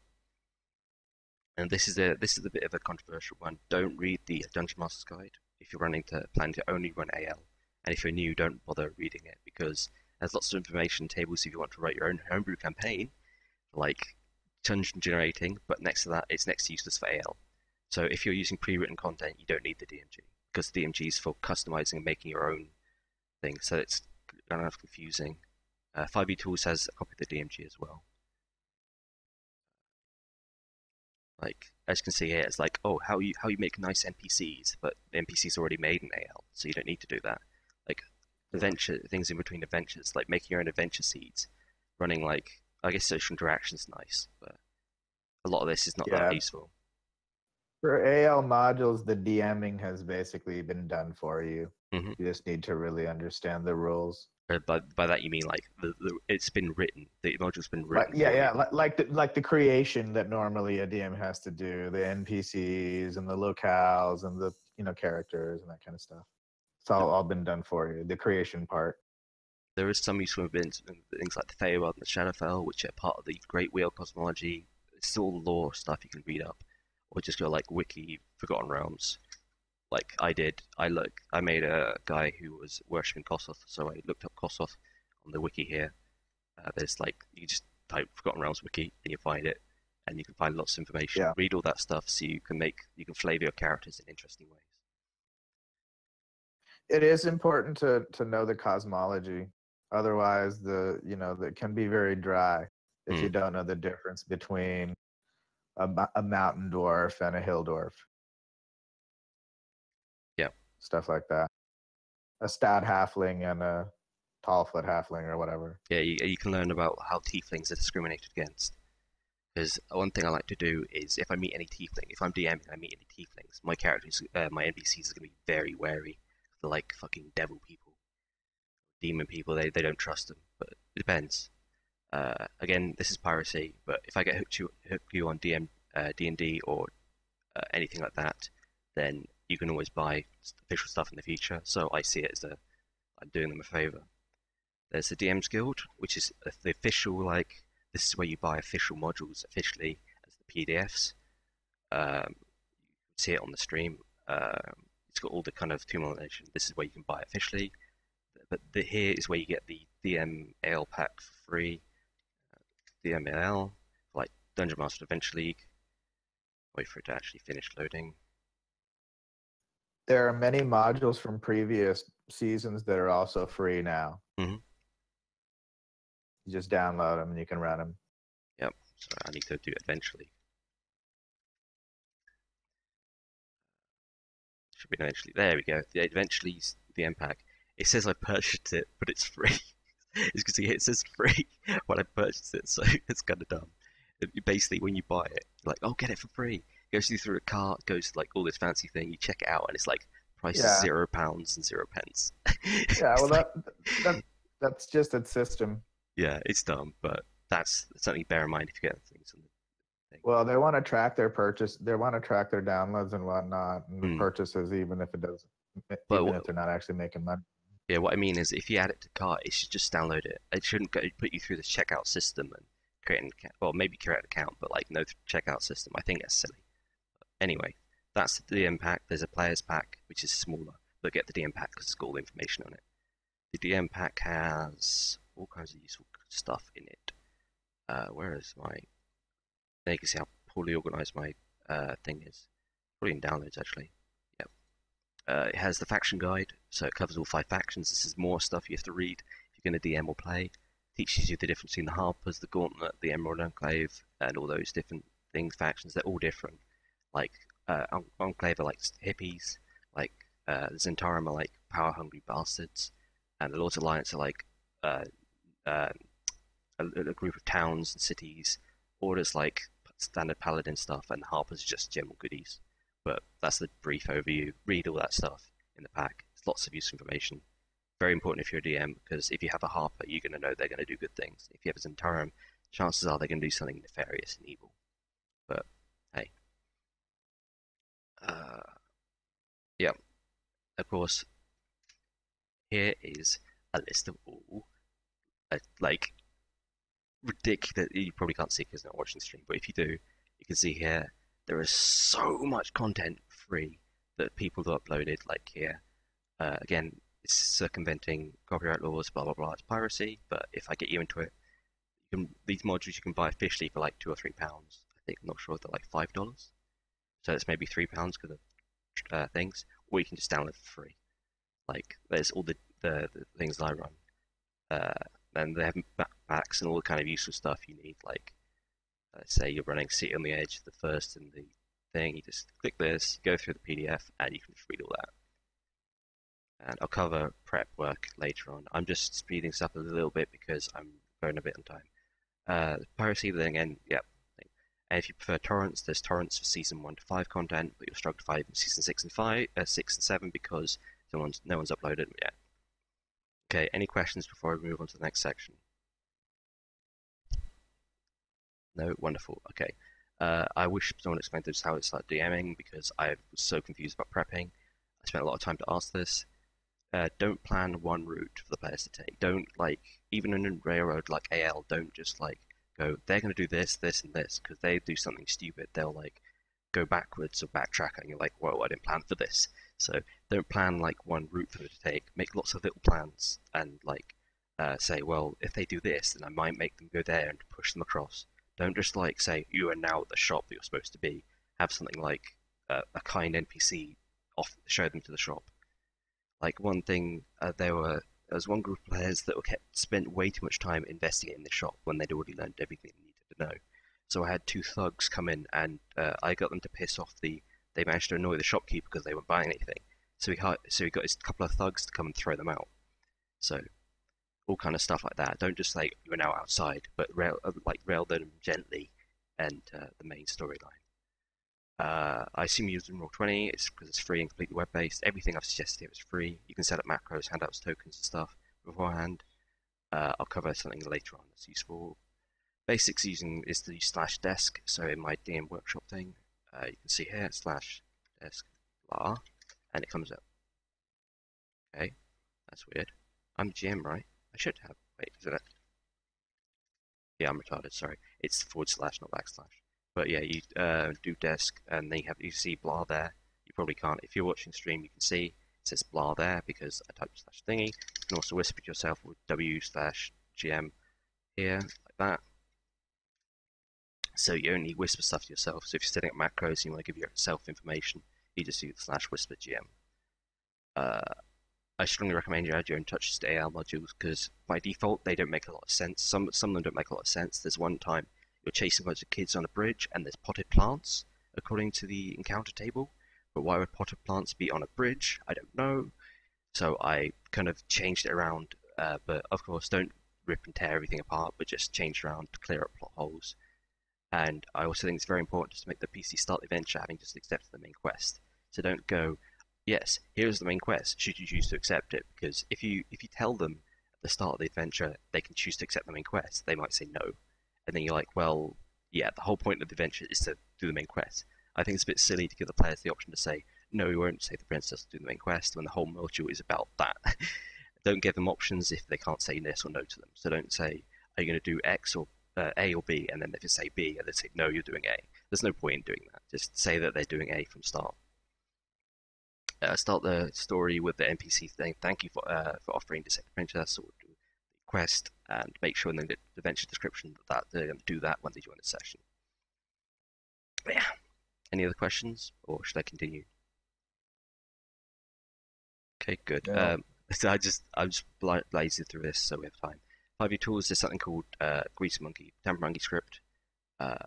And this is a bit of a controversial one. Don't read the Dungeon Master's Guide if you're planning to only run AL. And if you're new, don't bother reading it, because there's lots of information tables if you want to write your own homebrew campaign, like dungeon generating, but next to that, it's next to useless for AL. So if you're using pre-written content, you don't need the DMG, because the DMG is for customizing and making your own thing, so it's kind of confusing. 5e Tools has a copy of the DMG as well. Like, as you can see here, it's like, oh, how you make nice NPCs, but the NPCs are already made in AL, so you don't need to do that. Like, adventure things in between adventures, like making your own adventure seeds, running like, I guess social interaction is nice, but a lot of this is not that useful. For AL modules, the DMing has basically been done for you. Mm-hmm. You just need to really understand the rules. By that you mean like it's been written, the module's been written. Like the creation that normally a DM has to do, the NPCs and the locales and the characters and that kind of stuff. It's all been done for you. The creation part. There is some useful things like the Feywild and the Shadowfell, which are part of the Great Wheel cosmology. It's still lore stuff you can read up, or just go like Wiki Forgotten Realms. Like I made a guy who was worshipping Kossoth, so I looked up Kossoth on the wiki here. There's like, you just type Forgotten Realms wiki and you find it, and you can find lots of information. Yeah. Read all that stuff so you can flavor your characters in interesting ways. It is important to know the cosmology. Otherwise, that can be very dry if you don't know the difference between a mountain dwarf and a hill dwarf. Yeah. Stuff like that. A stout halfling and a Tallfoot halfling or whatever. Yeah, you can learn about how tieflings are discriminated against. Because one thing I like to do is if I meet any tiefling, if I'm DMing and I meet any tieflings, my characters, my NPCs are going to be very wary. They're like fucking devil people, demon people. They don't trust them, but it depends. Again, this is piracy, but if I get hook you on D&D or anything like that, then you can always buy official stuff in the future. So I see it as I'm doing them a favor. There's the DM's Guild, which is the official, like, this is where you buy official modules officially as the PDFs. You can see it on the stream. It's got all the kind of Tomb Nation. This is where you can buy it officially. But here is where you get the DMAL pack for free. DMAL, like Dungeon Master Adventure League. Wait for it to actually finish loading. There are many modules from previous seasons that are also free now. Mm-hmm. You just download them and you can run them. Yep. So I need to do Adventure League. Should be eventually. There we go. The Adventure League's DM pack. It says I purchased it, but it's free. As you can see, it says free when I purchased it, so it's kind of dumb. Basically, when you buy it, you're like, oh, get it for free. It goes through a cart, goes to like all this fancy thing. You check it out, and it's like price is £0 and 0 pence. Yeah, well, that's just its system. Yeah, it's dumb, but that's something to bear in mind if you get things on the thing. Well, they want to track their purchase. They want to track their downloads and whatnot, and purchases, even if it doesn't, even if they're not actually making money. Yeah, what I mean is, if you add it to cart, it should just download it. It shouldn't put you through this checkout system and create an account. Well, maybe create an account, but like no checkout system. I think that's silly. But anyway, that's the DM pack. There's a player's pack, which is smaller, but get the DM pack because it's got all the information on it. The DM pack has all kinds of useful stuff in it. Where is my... There you can see how poorly organized my thing is. Probably in downloads, actually. Yep. It has the faction guide, so it covers all 5 factions. This is more stuff you have to read if you're going to DM or play. Teaches you the difference between the Harpers, the Gauntlet, the Emerald Enclave, and all those different things, factions. They're all different. Like, Enclave are like hippies, like, the Zentarum are like power-hungry bastards, and the Lord's Alliance are like a group of towns and cities. Order's like standard paladin stuff, and the Harpers are just general goodies. But that's the brief overview. Read all that stuff in the pack. It's lots of useful information. Very important if you're a DM, because if you have a Harper, you're going to know they're going to do good things. If you have a Zentarum, chances are they're going to do something nefarious and evil. But, hey. Yeah. Of course, here is a list of all, like, ridiculous. You probably can't see because you're not watching the stream, but if you do, you can see here there is so much content free that people have uploaded. Like here, again, it's circumventing copyright laws, blah blah blah. It's piracy, but if I get you into it, these modules you can buy officially for like £2 or £3. I think, I'm not sure if they're like $5, so it's maybe £3 because of things, or you can just download for free. Like there's all the things that I run. And they have backpacks and all the kind of useful stuff you need. Like, say you're running City on the Edge, the first in the thing, you just click this, go through the PDF, and you can just read all that. And I'll cover prep work later on. I'm just speeding this up a little bit because I'm going a bit on time. Piracy, then again, yep. And if you prefer torrents, there's torrents for season 1 to 5 content, but you'll struggle to find season 6 and 7 because no one's uploaded them yet. Okay, any questions before we move on to the next section? No? Wonderful. Okay. I wish someone explained just how it started DMing because I was so confused about prepping. I spent a lot of time to ask this. Don't plan one route for the players to take. Don't, like, even in a railroad like AL, don't just, like, go, they're going to do this, this, and this, because they do something stupid. They'll, like, go backwards or backtrack, and you're like, whoa, I didn't plan for this. So don't plan like one route for them to take. Make lots of little plans and like say, well, if they do this, then I might make them go there and push them across. Don't just like say you are now at the shop that you're supposed to be. Have something like a kind NPC show them to the shop. Like one thing, there was one group of players that spent way too much time investigating the shop when they'd already learned everything they needed to know. So I had 2 thugs come in and I got them to piss off they managed to annoy the shopkeeper because they weren't buying anything. So he got his couple of thugs to come and throw them out. So all kind of stuff like that. Don't just like you're now outside, but rail them gently and the main storyline. I assume you're using Roll20. It's because it's free and completely web-based. Everything I've suggested here is free. You can set up macros, handouts, tokens, and stuff beforehand. I'll cover something later on that's useful. Basics using is the /desk. So in my DM workshop thing, you can see here /desk blah, and it comes up. Okay, that's weird. I'm GM, right? I should have. Wait, is it? Yeah, I'm retarded. Sorry, it's /, not \. But yeah, you do desk, and then you see blah there. You probably can't. If you're watching stream, you can see it says blah there because I typed /thingy. You can also whisper to yourself with w/gm here, like that. So you only whisper stuff to yourself. So if you're setting up macros and you want to give yourself information, you just do /whisper/gm. I strongly recommend you add your own touches to AL modules because by default they don't make a lot of sense. Some of them don't make a lot of sense. There's one time you're chasing a bunch of kids on a bridge and there's potted plants according to the encounter table. But why would potted plants be on a bridge? I don't know. So I kind of changed it around. But of course, don't rip and tear everything apart, but just change around to clear up plot holes. And I also think it's very important just to make the PC start the adventure having just accepted the main quest. So don't go, yes, here's the main quest, should you choose to accept it? Because if you tell them at the start of the adventure they can choose to accept the main quest, they might say no. And then you're like, well, yeah, the whole point of the adventure is to do the main quest. I think it's a bit silly to give the players the option to say, no, we won't save the princess to do the main quest when the whole module is about that. Don't give them options if they can't say yes or no to them. So don't say, are you going to do X or A or B? And then if you say B, and they say, no, you're doing A. There's no point in doing that. Just say that they're doing A from start. Start the story with the NPC saying, thank you for offering to save the princess or do the quest, and make sure in the adventure description that they're going to do that when they join the session. But yeah. Any other questions, or should I continue? Okay, good. Yeah. So I'm just blazing through this so we have time. 5e tools, there's something called Grease Monkey, Temper Monkey script. 5e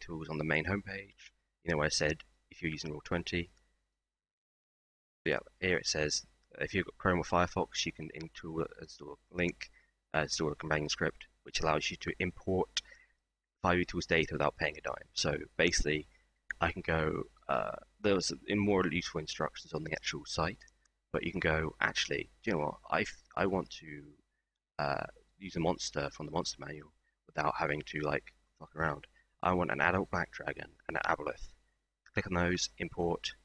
tools on the main homepage. You know where I said if you're using Roll20. Yeah, here it says if you've got Chrome or Firefox, you can install a link, install a companion script, which allows you to import 5e tools data without paying a dime. So basically, I can go. There was more useful instructions on the actual site, but you can go. Actually, do you know what? I want to use a monster from the monster manual without having to like fuck around. I want an adult black dragon and an aboleth. Click on those, import.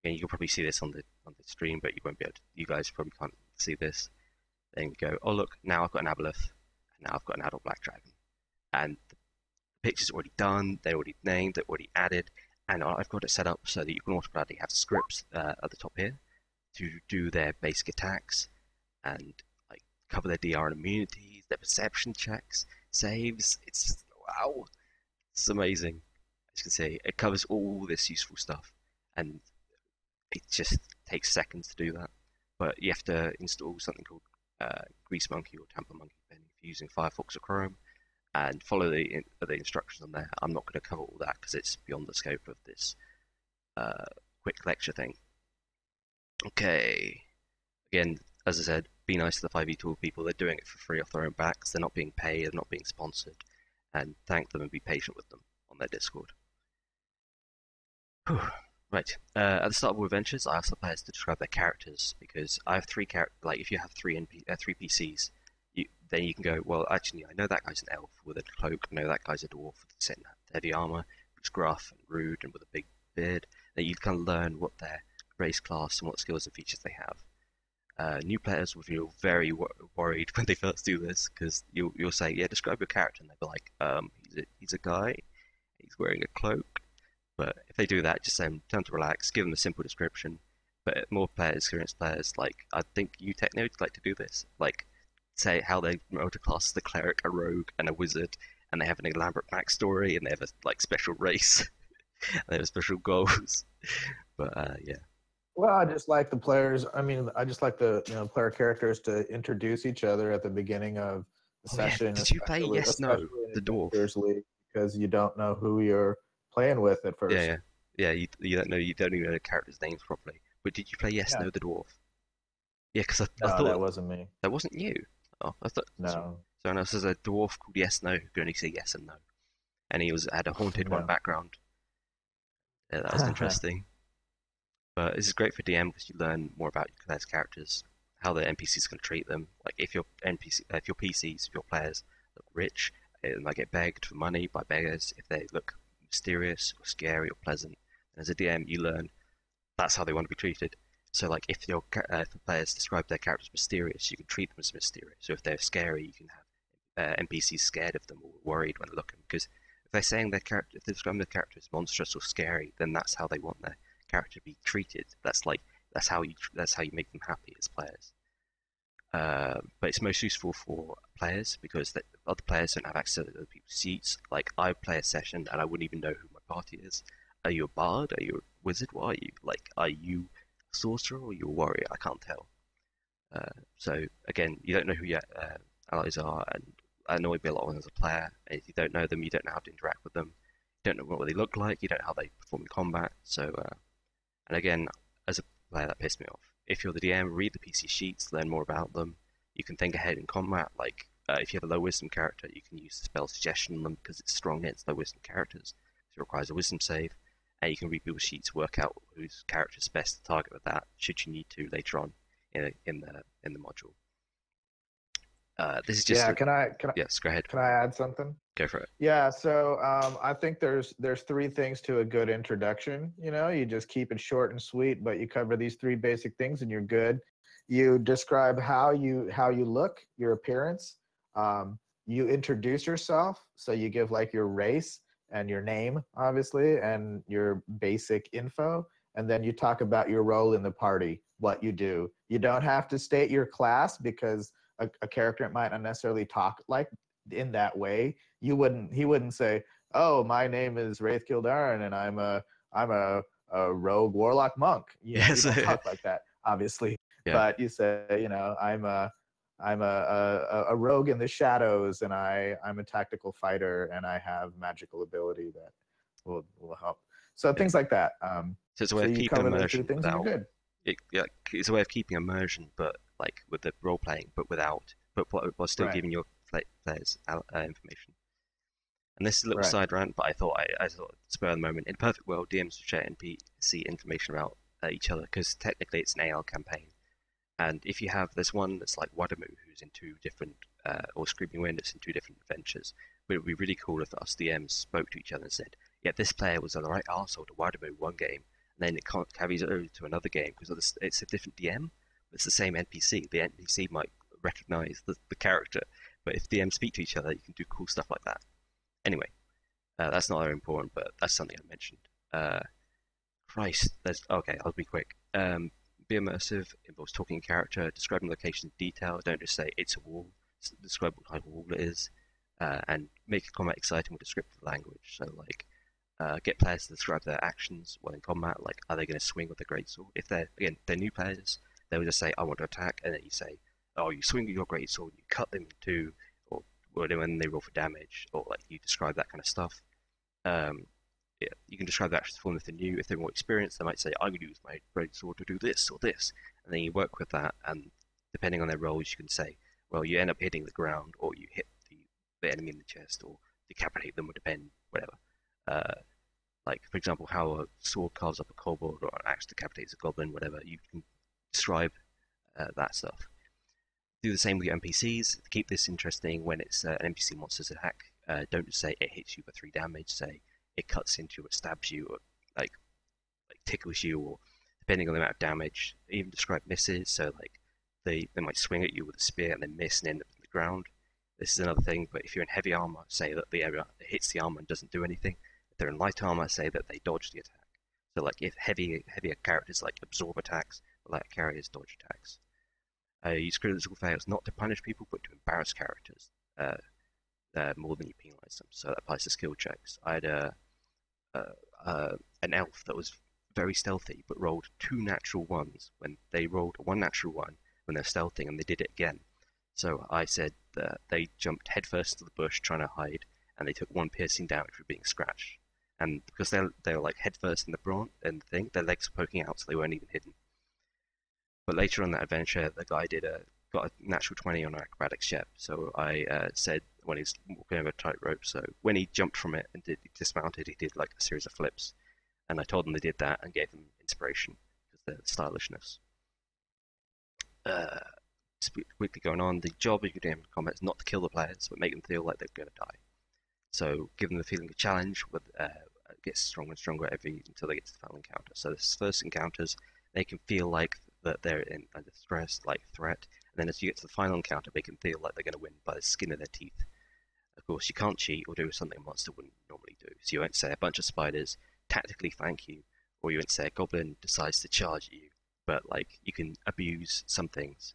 And you can probably see this on the stream, but you won't be able to. You guys probably can't see this. Then go. Oh look, now I've got an aboleth, and now I've got an adult black dragon, and the picture's already done. They're already named. They're already added. And I've got it set up so that you can automatically have scripts at the top here to do their basic attacks and like cover their DR and immunities, their perception checks, saves. It's just, wow, it's amazing. As you can see, it covers all this useful stuff, and it just takes seconds to do that. But you have to install something called Grease Monkey or Temper Monkey if you're using Firefox or Chrome, and follow the instructions on there. I'm not going to cover all that because it's beyond the scope of this quick lecture thing. Okay. Again, as I said, be nice to the 5e tool people. They're doing it for free off their own backs. They're not being paid. They're not being sponsored. And thank them and be patient with them on their Discord. Whew. Right. At the start of all adventures, I ask the players to describe their characters because I have three characters. Like if you have three PCs. Then you can go, well, actually, I know that guy's an elf with a cloak. I know that guy's a dwarf with heavy armor, who's gruff and rude and with a big beard. Then you kind of learn what their race class and what skills and features they have. New players will feel very worried when they first do this because you'll say, yeah, describe your character, and they'll be like, he's a guy, he's wearing a cloak. But if they do that, just say, time to relax, give them a simple description. But more experienced players, like I think you techno like to do this, like say how they multiclass the cleric, a rogue, and a wizard, and they have an elaborate backstory, and they have a like special race, and they have special goals. But yeah. Well, I just like the players. I mean, I just like the player characters to introduce each other at the beginning of the session. Yeah. Did you play Yes No the dwarf? League, because you don't know who you're playing with at first. Yeah. You don't know. You don't even know the characters' names properly. But did you play Yes No the dwarf? Yeah, because I No, thought that wasn't me. that wasn't you. Oh, I thought No, someone else is a dwarf called Yes No who could only say yes and no, and he had a haunted one no. background. Yeah, that was interesting. But this is great for DM because you learn more about your players' characters, how the NPCs can treat them. Like if your PCs, if your players look rich, they might get begged for money by beggars. If they look mysterious or scary or pleasant, and as a DM, you learn that's how they want to be treated. So like if the players describe their characters mysterious, you can treat them as mysterious. So if they're scary, you can have NPCs scared of them or worried when looking. Because if they're saying if they're describing their character as monstrous or scary, then that's how they want their character to be treated. That's how you make them happy as players. But it's most useful for players because other players don't have access to other people's sheets. Like I play a session and I wouldn't even know who my party is. Are you a bard? Are you a wizard? What are you? Like, are you a sorcerer or are you a warrior? I can't tell. So again, you don't know who your allies are, and that annoyed me a lot as a player. And if you don't know them, you don't know how to interact with them. You don't know what they look like. You don't know how they perform in combat. So, and again, as a player, that pissed me off. If you're the DM, read the PC sheets, learn more about them. You can think ahead in combat. Like if you have a low wisdom character, you can use the spell suggestion on them because it's strong against low wisdom characters. So it requires a wisdom save, and you can read people's sheets, work out whose character is best to target with that, should you need to later on in the module. This is just Yeah, yes. Go ahead. can I add something? Go for it. Yeah, so I think there's three things to a good introduction. You know, you just keep it short and sweet, but you cover these three basic things and you're good. You describe how you look, your appearance. You introduce yourself, so you give like your race and your name, obviously, and your basic info, and then you talk about your role in the party, what you do. You don't have to state your class because a character might not necessarily talk like in that way. He wouldn't say, "Oh, my name is Wraith Kildarin and I'm a rogue warlock monk." You Yes. don't talk like that, obviously. Yeah. But you say, I'm a rogue in the shadows, and I'm a tactical fighter, and I have magical ability that will help. So Yeah. things like that. So it's a way So of you keeping cover those three immersion things, and you're without good. it's a way of keeping immersion, but like with the role playing, but while still Right. giving your players information. And this is a little Right. side rant, but I thought spur of the moment. In a perfect world, DMs should share NPC information about each other because technically it's an AL campaign. And if you have there's one that's like Wadamu who's in two different or Screaming Wind that's in two different adventures, but it would be really cool if us DMs spoke to each other and said, "Yeah, this player was the right arsehole to Wadamu one game, and then it carries it over to another game because it's a different DM, but it's the same NPC. The NPC might recognize the character, but if DMs speak to each other, you can do cool stuff like that." Anyway, that's not very important, but that's something I mentioned. Christ, there's okay. I'll be quick. Be immersive involves talking in character, describing location in detail. Don't just say it's a wall. Describe what type of wall it is, and make combat exciting with descriptive language. So like, get players to describe their actions while in combat. Like, are they going to swing with a greatsword? If they're new players, they will just say, "I want to attack," and then you say, "Oh, you swing with your greatsword, you cut them in two, or when they roll for damage, or like you describe that kind of stuff." Um, yeah, you can describe the actions form if they're new. If they're more experienced, they might say, "I'm going to use my greatsword to do this or this," and then you work with that. And depending on their roles, you can say, "Well, you end up hitting the ground, or you hit the enemy in the chest, or decapitate them, or depend whatever." Uh, like for example, how a sword carves up a kobold or an axe decapitates a goblin, whatever. You can describe that stuff. Do the same with your NPCs. To keep this interesting, when it's an NPC monster's attack, don't just say it hits you for 3 damage. Say it cuts into you, it stabs you, or like tickles you, or depending on the amount of damage. Even describe misses. So like they might swing at you with a spear and then miss and end up on the ground. This is another thing. But if you're in heavy armor, say that the area hits the armor and doesn't do anything. If they're in light armor, say that they dodge the attack. So like if heavier characters like absorb attacks, light carriers dodge attacks. Use critical fails not to punish people, but to embarrass characters more than you penalize them. So that applies to skill checks. I had an elf that was very stealthy, but rolled 2 natural ones when they rolled 1 natural one when they're stealthing, and they did it again. So I said that they jumped headfirst into the bush trying to hide, and they took 1 piercing damage for being scratched. And because they're like headfirst in the thing, their legs were poking out, so they weren't even hidden. But later on that adventure, the guy got a natural 20 on an acrobatics check. So I said when he's walking over a tightrope, so when he jumped from it and dismounted, he did like a series of flips. And I told them they did that and gave them inspiration because the stylishness. Quickly going on, the job of your DM in combat is not to kill the players, but make them feel like they're going to die. So give them the feeling of challenge, with it gets stronger and stronger until they get to the final encounter. So this first encounters, they can feel like that they're in under stress, like threat, and then as you get to the final encounter, they can feel like they're going to win by the skin of their teeth. Of course, you can't cheat or do something a monster wouldn't normally do. So you won't say a bunch of spiders tactically flank you, or you won't say a goblin decides to charge at you. But like you can abuse some things.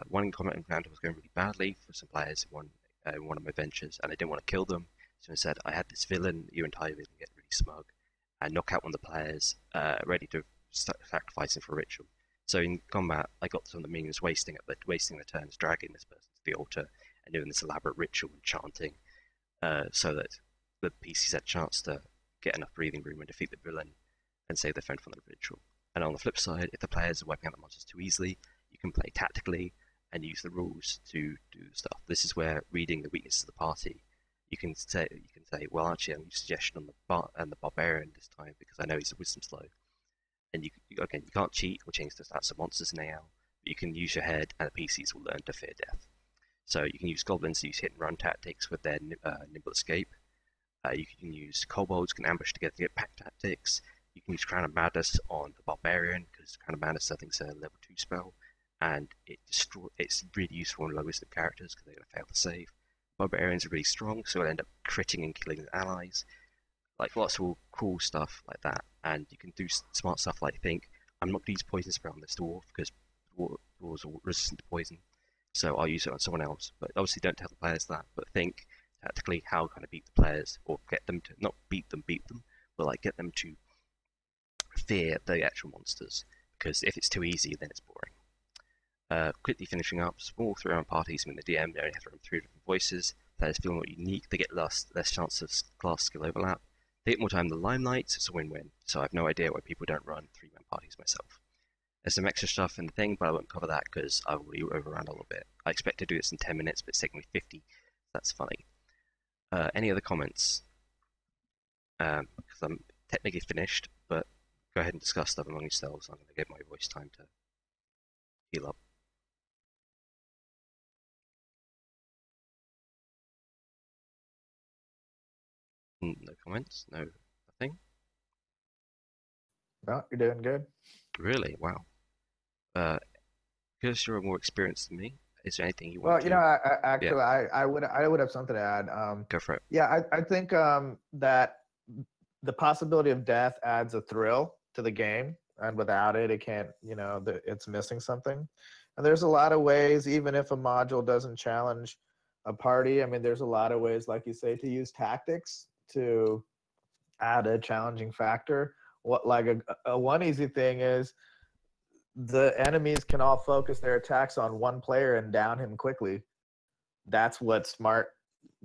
One combat encounter was going really badly for some players in one of my adventures, and I didn't want to kill them. So I said, I had this villain, your entire villain get really smug, and knock out one of the players, ready to sacrifice him for a ritual. So in combat, I got some of the minions wasting their turns, dragging this person to the altar, and doing this elaborate ritual and chanting, so that the PCs had a chance to get enough breathing room and defeat the villain and save their friend from the ritual. And on the flip side, if the players are wiping out the monsters too easily, you can play tactically and use the rules to do stuff. This is where reading the weaknesses of the party, you can say, well, actually, I'm using suggestion on the barbarian this time because I know he's a wisdom slow. And you can't cheat or change the stats of monsters in AL, but you can use your head, and the PCs will learn to fear death. So you can use goblins to use hit and run tactics with their nimble escape. You can use kobolds, can ambush together to get pack tactics. You can use Crown of Madness on the barbarian because Crown of Madness I think is a level 2 spell, and it's really useful on low wisdom characters because they're going to fail to save. Barbarians are really strong, so they'll end up critting and killing their allies. Like lots of cool stuff like that, and you can do smart stuff like think, I'm not going to use poison spell on this dwarf because dwarves are resistant to poison, so I'll use it on someone else. But obviously don't tell the players that, but think tactically how can I beat the players, or get them to not beat them, but like get them to fear the actual monsters, because if it's too easy then it's boring. Quickly finishing up, small 3-round parties when the DM they only have to run 3 different voices, players feel more unique, they get less chance of class skill overlap, they get more time in the limelight, so it's a win-win. So I have no idea why people don't run 3-man parties myself. There's some extra stuff in the thing, but I won't cover that because I will overrun a little bit. I expect to do this in 10 minutes, but it's taking me 50. That's funny. Any other comments? Because I'm technically finished, but go ahead and discuss stuff among yourselves. I'm going to give my voice time to heal up. No comments? No, nothing? No, you're doing good. Really? Wow. Because you're more experienced than me, is there anything you Well, want to... you know, I would have something to add. Go for it. Yeah, I think that the possibility of death adds a thrill to the game, and without it, it can't. It's missing something. And there's a lot of ways, even if a module doesn't challenge a party. I mean, there's a lot of ways, like you say, to use tactics to add a challenging factor. A one easy thing is the enemies can all focus their attacks on one player and down him quickly. That's what smart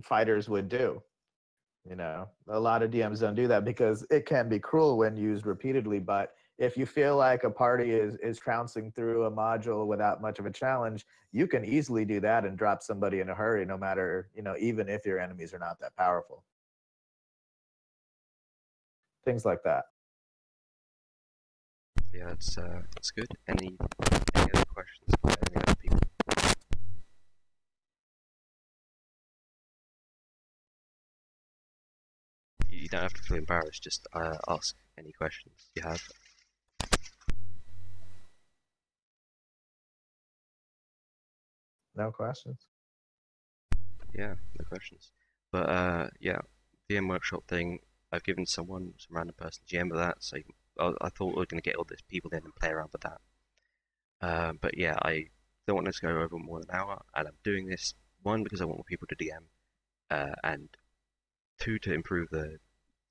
fighters would do. A lot of DMs don't do that because it can be cruel when used repeatedly. But if you feel like a party is trouncing through a module without much of a challenge, you can easily do that and drop somebody in a hurry, no matter, even if your enemies are not that powerful. Things like that. Yeah, that's good. Any other questions by any other people? You don't have to feel embarrassed, just ask any questions you have. No questions? Yeah, no questions. But yeah, DM workshop thing, I've given some random person GM of that, so I thought we were going to get all these people in and play around with that. But yeah, I don't want us to go over more than an hour, and I'm doing this, 1, because I want more people to DM, and 2, to improve the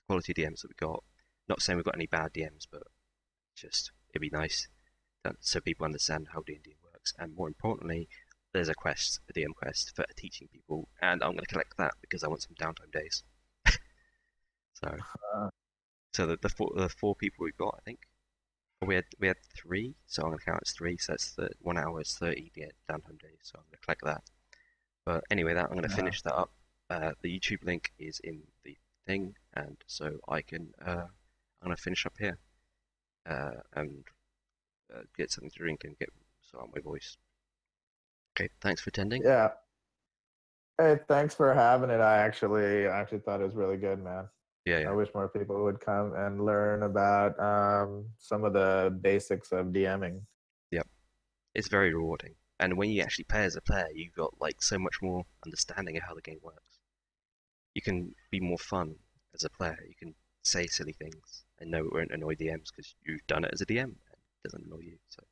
quality DMs that we got. Not saying we've got any bad DMs, but just it'd be nice so people understand how D&D works. And more importantly, there's a DM quest for teaching people, and I'm going to collect that because I want some downtime days. So the 4 people we've got, I think Well, we had 3, so I'm gonna count as 3. So that's the 1 hour is 30 downtime days. So I'm gonna click that. But anyway, I'm gonna finish that up. The YouTube link is in the thing, and so I can I'm gonna finish up here and get something to drink and get sort out my voice. Okay, thanks for attending. Yeah. Hey, thanks for having it. I actually thought it was really good, man. Yeah. I wish more people would come and learn about some of the basics of DMing. Yep. It's very rewarding. And when you actually play as a player, you've got like so much more understanding of how the game works. You can be more fun as a player. You can say silly things and know it won't annoy DMs because you've done it as a DM and it doesn't annoy you. So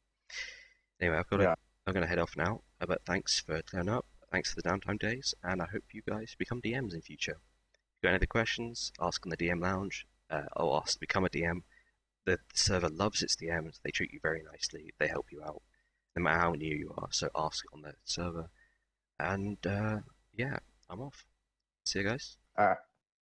anyway, I'm gonna head off now. But thanks for turning up. Thanks for the downtime days, and I hope you guys become DMs in future. If you've got any other questions, ask in the DM lounge, or ask to become a DM. The server loves its DMs. They treat you very nicely. They help you out, no matter how new you are. So ask on the server. And yeah, I'm off. See you guys. All right.